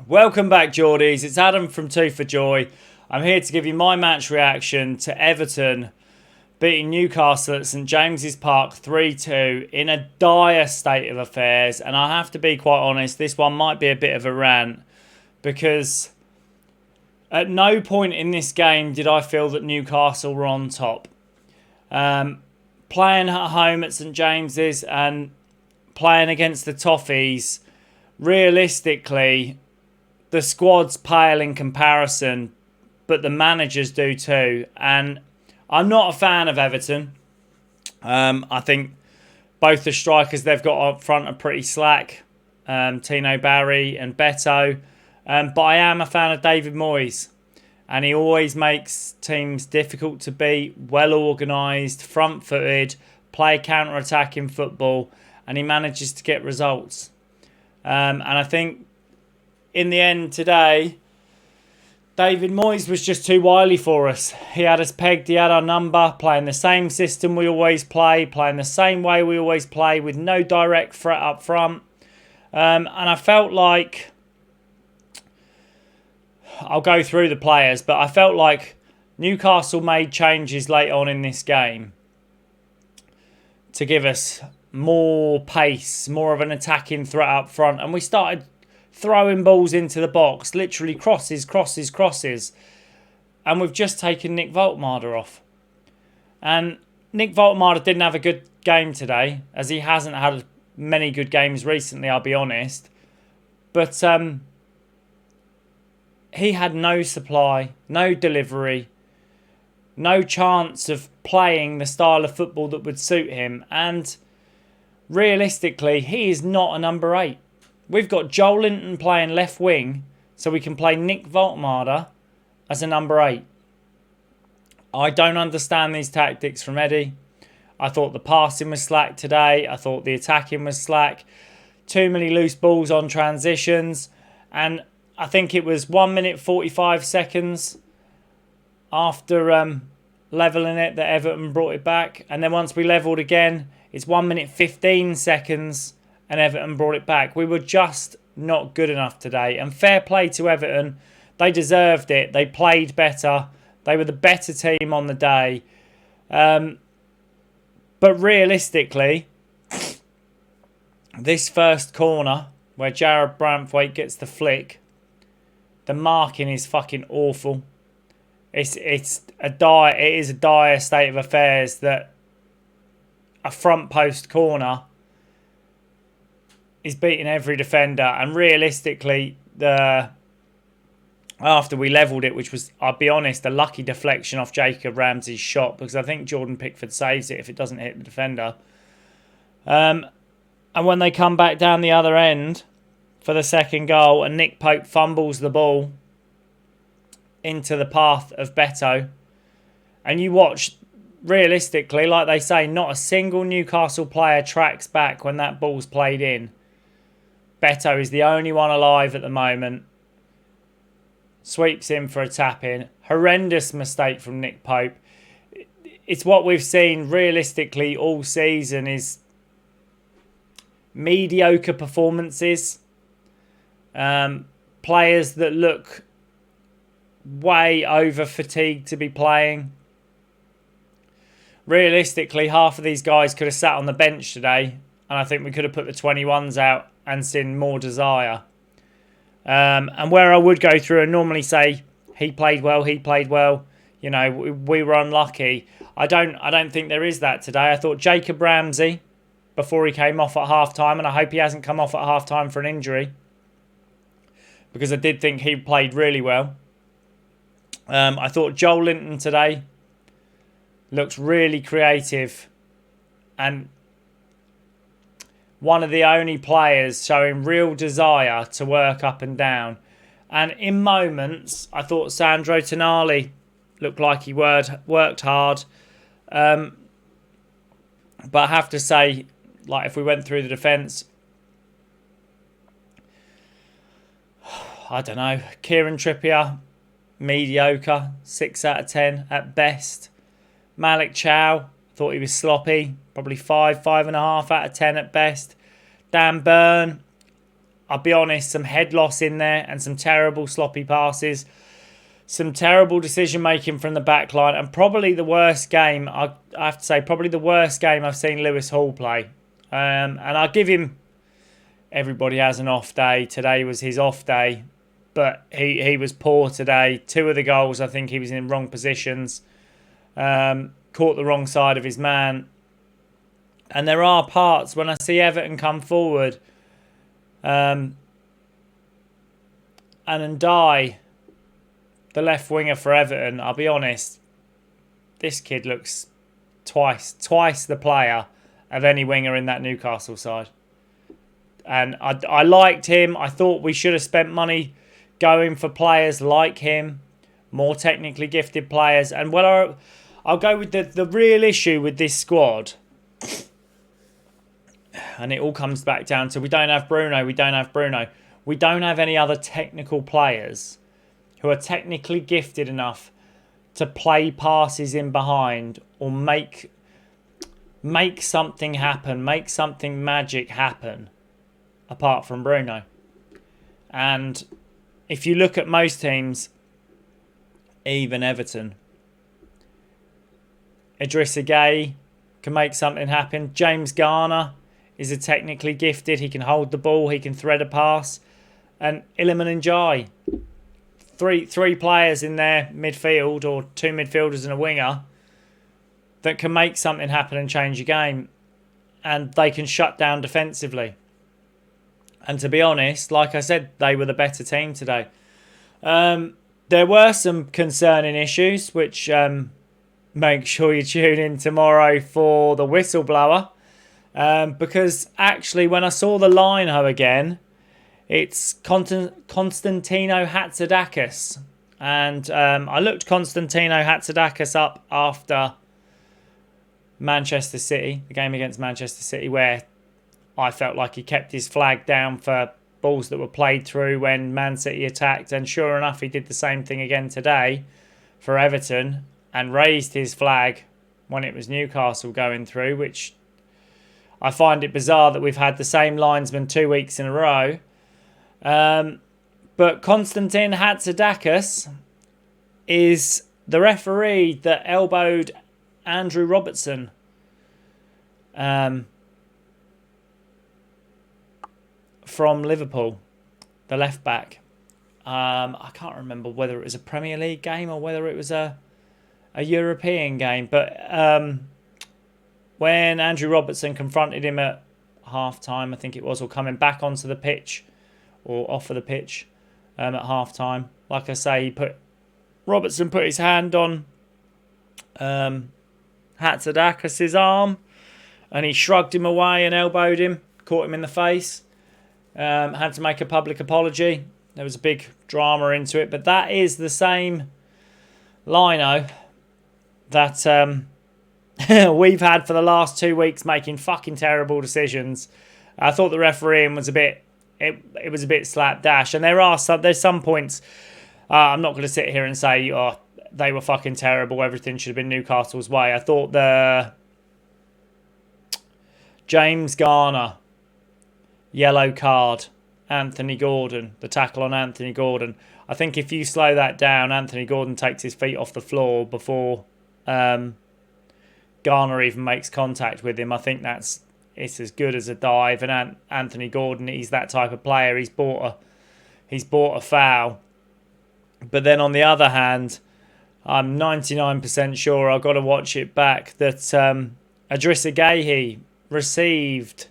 Welcome back, Geordies. It's Adam from Two for Joy. I'm here to give you my match reaction to Everton beating Newcastle at St James's Park 3-2 in a dire state of affairs. And I have to be quite honest, this one might be a bit of a rant because at no point in this game did I feel that Newcastle were on top. Playing at home at St James's and playing against the Toffees, realistically, the squads pale in comparison, but the managers do too. And I'm not a fan of Everton. I think both the strikers they've got up front are pretty slack, Tino Barry and Beto. But I am a fan of David Moyes. And he always makes teams difficult to beat, well organised, front-footed, play counter-attacking football, and he manages to get results. And I think in the end today, David Moyes was just too wily for us. He had us pegged, he had our number, playing the same system we always play, playing the same way we always play, with no direct threat up front. And I felt like, I'll go through the players, but I felt like Newcastle made changes late on in this game to give us more pace, more of an attacking threat up front. And we started throwing balls into the box, literally crosses. And we've just taken Nick Voltmarder off. And Nick Voltmarder didn't have a good game today, as he hasn't had many good games recently, I'll be honest. But he had no supply, no delivery, no chance of playing the style of football that would suit him. And realistically, he is not a number 8. We've got Joel Linton playing left wing, so we can play Nick Voltmarder as a number 8. I don't understand these tactics from Eddie. I thought the passing was slack today. I thought the attacking was slack. Too many loose balls on transitions. And I think it was 1 minute 45 seconds after levelling it that Everton brought it back. And then once we levelled again, it's 1 minute 15 seconds and Everton brought it back. We were just not good enough today. And fair play to Everton. They deserved it. They played better. They were the better team on the day. But realistically, this first corner where Jared Branthwaite gets the flick, the marking is fucking awful. It is a dire state of affairs that a front post corner is beating every defender. And realistically, after we levelled it, which was, I'll be honest, a lucky deflection off Jacob Ramsey's shot, because I think Jordan Pickford saves it if it doesn't hit the defender. And when they come back down the other end for the second goal, and Nick Pope fumbles the ball into the path of Beto, and you watch, realistically, like they say, not a single Newcastle player tracks back when that ball's played in. Beto is the only one alive at the moment. Sweeps in for a tap-in. Horrendous mistake from Nick Pope. It's what we've seen realistically all season, is mediocre performances. Players that look way over fatigued to be playing. Realistically, half of these guys could have sat on the bench today, and I think we could have put the 21s out and seen more desire. And where I would go through and normally say he played well, you know, we were unlucky, I don't think there is that today. I thought Jacob Ramsey, before he came off at half-time, and I hope he hasn't come off at half-time for an injury, because I did think he played really well. I thought Joel Linton today looked really creative, and one of the only players showing real desire to work up and down. And in moments, I thought Sandro Tonali looked like he worked hard. But I have to say, like, if we went through the defence, I don't know, Kieran Trippier, mediocre, 6 out of 10 at best. Malik Chow, thought he was sloppy, probably 5.5 out of 10 at best. Dan Burn, I'll be honest, some head loss in there and some terrible sloppy passes. Some terrible decision making from the back line, and probably the worst game, I have to say, probably the worst game I've seen Lewis Hall play. And I'll give him, everybody has an off day. Today was his off day, but he was poor today. 2 of the goals, I think he was in wrong positions, caught the wrong side of his man. And there are parts when I see Everton come forward, and Ndai, the left winger for Everton, I'll be honest, this kid looks twice the player of any winger in that Newcastle side. And I liked him. I thought we should have spent money going for players like him, more technically gifted players. And I'll go with the real issue with this squad. And it all comes back down to we don't have Bruno. We don't have any other technical players who are technically gifted enough to play passes in behind or make something happen, make something magic happen, apart from Bruno. And if you look at most teams, even Everton, Idrissa Gueye can make something happen. James Garner is a technically gifted. He can hold the ball. He can thread a pass. And Iliman Ndiaye. Three players in their midfield, or 2 midfielders and a winger, that can make something happen and change a game, and they can shut down defensively. And to be honest, like I said, they were the better team today. There were some concerning issues, which make sure you tune in tomorrow for the whistleblower, because actually when I saw the line-ho again, it's Konstantino Hatzidakis. And I looked Konstantino Hatzidakis up after Manchester City, the game against Manchester City, where I felt like he kept his flag down for balls that were played through when Man City attacked. And sure enough, he did the same thing again today for Everton and raised his flag when it was Newcastle going through, which I find it bizarre that we've had the same linesman 2 weeks in a row. But Konstantin Hatzidakis is the referee that elbowed Andrew Robertson from Liverpool, the left back. I can't remember whether it was a Premier League game or whether it was a European game, but when Andrew Robertson confronted him at half-time, I think it was, or coming back onto the pitch or off of the pitch at half-time, like I say, Robertson put his hand on Hatzidakis' arm and he shrugged him away and elbowed him, caught him in the face, had to make a public apology. There was a big drama into it, but that is the same lino that we've had for the last 2 weeks, making fucking terrible decisions. I thought the refereeing was a bit slapdash, and there's some points. I'm not going to sit here and say they were fucking terrible, everything should have been Newcastle's way. I thought the James Garner yellow card, Anthony Gordon, the tackle on Anthony Gordon, I think if you slow that down, Anthony Gordon takes his feet off the floor before Garner even makes contact with him. I think it's as good as a dive, and Anthony Gordon, he's that type of player. He's bought a foul. But then on the other hand, I'm 99% sure, I've got to watch it back, that Idrissa Gueye received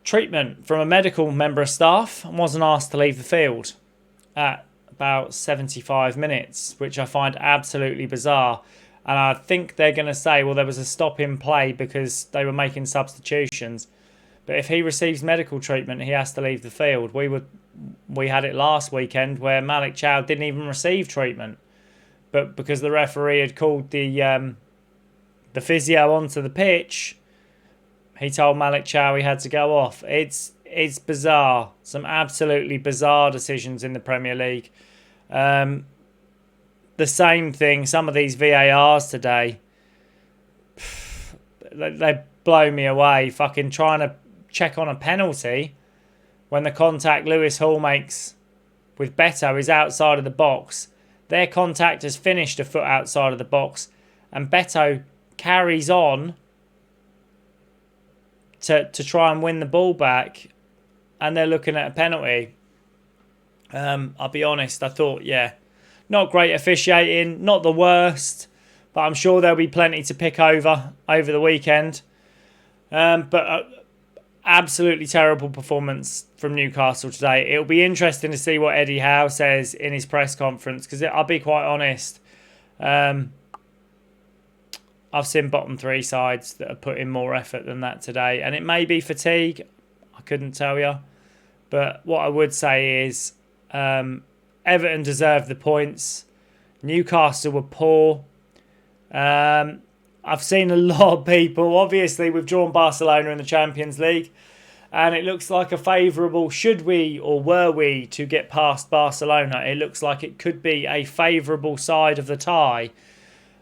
treatment from a medical member of staff and wasn't asked to leave the field at about 75 minutes, which I find absolutely bizarre. And I think they're going to say, well, there was a stop in play because they were making substitutions. But if he receives medical treatment, he has to leave the field. We had it last weekend where Malik Chow didn't even receive treatment, but because the referee had called the physio onto the pitch, he told Malik Chow he had to go off. It's bizarre. Some absolutely bizarre decisions in the Premier League. The same thing, some of these VARs today, they blow me away. Fucking trying to check on a penalty when the contact Lewis Hall makes with Beto is outside of the box. Their contact has finished a foot outside of the box, and Beto carries on to try and win the ball back, and they're looking at a penalty. I'll be honest, I thought, not great officiating, not the worst, but I'm sure there'll be plenty to pick over the weekend. But absolutely terrible performance from Newcastle today. It'll be interesting to see what Eddie Howe says in his press conference, because I'll be quite honest, I've seen bottom three sides that have put in more effort than that today, and it may be fatigue, I couldn't tell you, but what I would say is Everton deserved the points. Newcastle were poor. I've seen a lot of people, obviously we've drawn Barcelona in the Champions League, and it looks like a favourable, should we or were we to get past Barcelona, it looks like it could be a favourable side of the tie,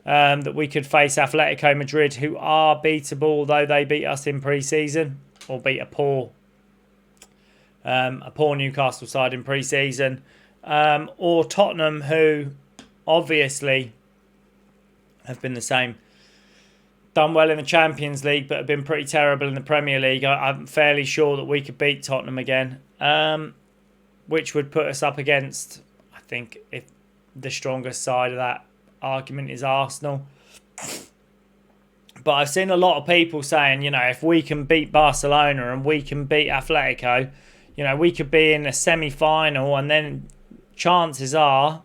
that we could face Atletico Madrid, who are beatable, although they beat us in pre-season, or beat a poor Newcastle side in pre-season, or Tottenham, who obviously have been the same. Done well in the Champions League, but have been pretty terrible in the Premier League. I'm fairly sure that we could beat Tottenham again, which would put us up against, I think, if the strongest side of that argument is Arsenal. But I've seen a lot of people saying, if we can beat Barcelona and we can beat Atletico, we could be in a semi-final, and then chance over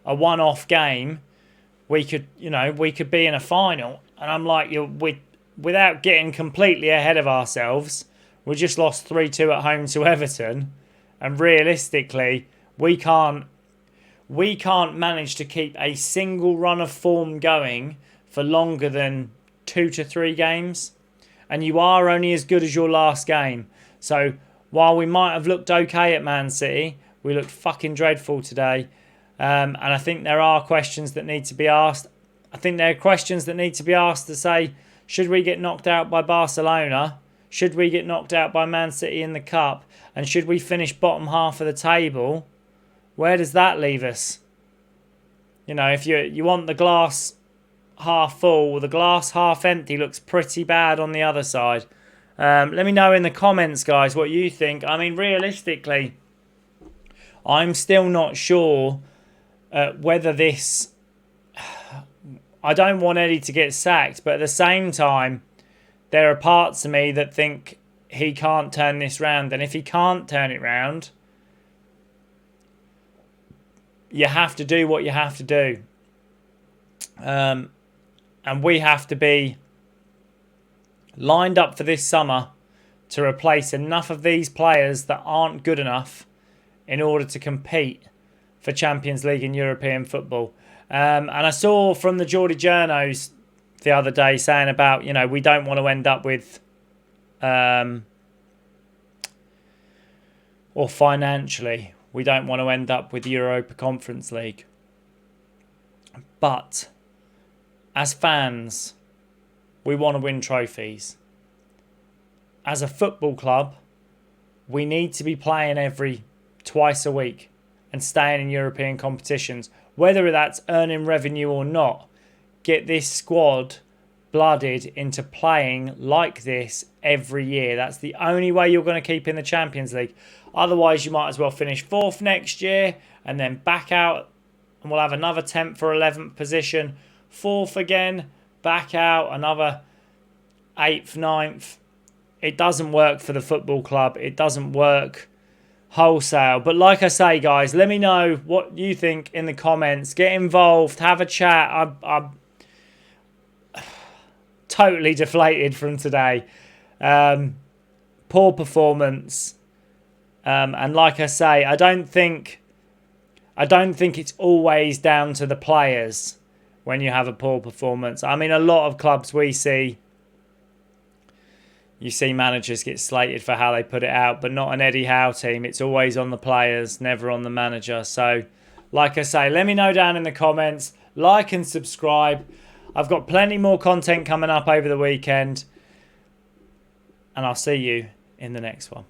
a one-off game, we could be in a final. And I'm like, without getting completely ahead of ourselves, we just lost 3-2 at home to Everton, and realistically, we can't manage to keep a single run of form going for longer than 2 to 3 games, and you are only as good as your last game. So while we might have looked okay at Man City, we looked fucking dreadful today. And I think there are questions that need to be asked. I think there are questions that need to be asked to say, should we get knocked out by Barcelona? Should we get knocked out by Man City in the Cup? And should we finish bottom half of the table? Where does that leave us? If you want the glass half full, the glass half empty looks pretty bad on the other side. Let me know in the comments, guys, what you think. I mean, realistically, I'm still not sure whether this... I don't want Eddie to get sacked, but at the same time, there are parts of me that think he can't turn this round. And if he can't turn it round, you have to do what you have to do. And we have to be lined up for this summer to replace enough of these players that aren't good enough in order to compete for Champions League and European football. And I saw from the Geordie Journos the other day saying about, we don't want to end up with, or financially, we don't want to end up with the Europa Conference League. But as fans, we want to win trophies. As a football club, we need to be playing twice a week and staying in European competitions. Whether that's earning revenue or not, get this squad blooded into playing like this every year. That's the only way you're going to keep in the Champions League. Otherwise, you might as well finish 4th next year and then back out, and we'll have another 10th or 11th position. 4th again, back out, another 8th, 9th. It doesn't work for the football club. It doesn't work wholesale. But like I say, guys, let me know what you think in the comments. Get involved, have a chat. I'm totally deflated from today. Poor performance. And like I say, I don't think it's always down to the players when you have a poor performance. I mean, a lot of clubs you see managers get slated for how they put it out, but not an Eddie Howe team. It's always on the players, never on the manager. So, like I say, let me know down in the comments. Like and subscribe. I've got plenty more content coming up over the weekend. And I'll see you in the next one.